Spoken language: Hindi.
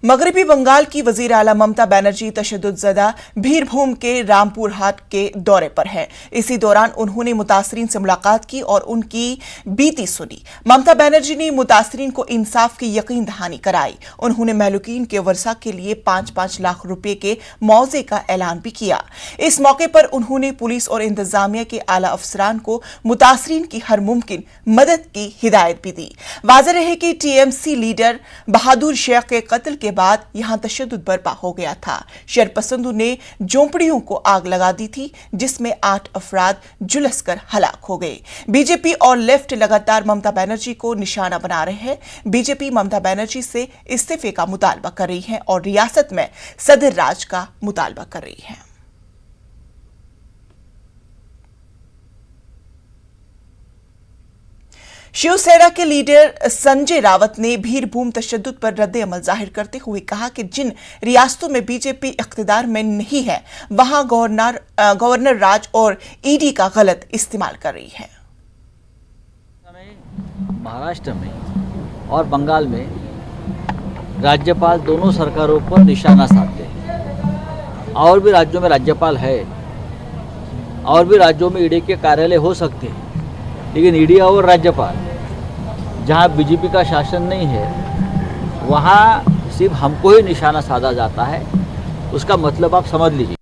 मगरबी बंगाल की वजीर आला ममता बनर्जी तशद्दुदज़दा भीरभूम के रामपुर हाट के दौरे पर हैं। इसी दौरान उन्होंने मुतासरीन से मुलाकात की और उनकी बीती सुनी। ममता बनर्जी ने मुतासरीन को इंसाफ की यकीन दहानी कराई। उन्होंने महलूकीन के वर्सा के लिए 5-5 लाख रुपए के मुआवजे का ऐलान भी किया। इस मौके पर उन्होंने पुलिस और इंतजामिया के आला अफसरान को मुतासरीन की हर मुमकिन मदद की हिदायत भी दी। वाज़ेह रहे कि टीएमसी लीडर बहादुर शेख के कत्ल के बाद यहां तशद्दुद बर्पा हो गया था। शरपसंदों ने झोंपड़ियों को आग लगा दी थी, जिसमें 8 अफराद झुलसकर हलाक हो गए। बीजेपी और लेफ्ट लगातार ममता बनर्जी को निशाना बना रहे हैं। बीजेपी ममता बनर्जी से इस्तीफे का मुतालबा कर रही है और रियासत में सदर राज का मुतालबा कर रही है। शिवसेना के लीडर संजय रावत ने भीरभूम तशद्दुद पर रद्द अमल जाहिर करते हुए कहा कि जिन रियासतों में बीजेपी इख्तिदार में नहीं है, वहां गवर्नर राज और ईडी का गलत इस्तेमाल कर रही है। महाराष्ट्र में और बंगाल में राज्यपाल दोनों सरकारों पर निशाना साधते हैं। और भी राज्यों में राज्यपाल है, और भी राज्यों में ईडी के कार्यालय हो सकते हैं, लेकिन ईडी और राज्यपाल जहाँ बीजेपी का शासन नहीं है, वहाँ सिर्फ हमको ही निशाना साधा जाता है। उसका मतलब आप समझ लीजिए।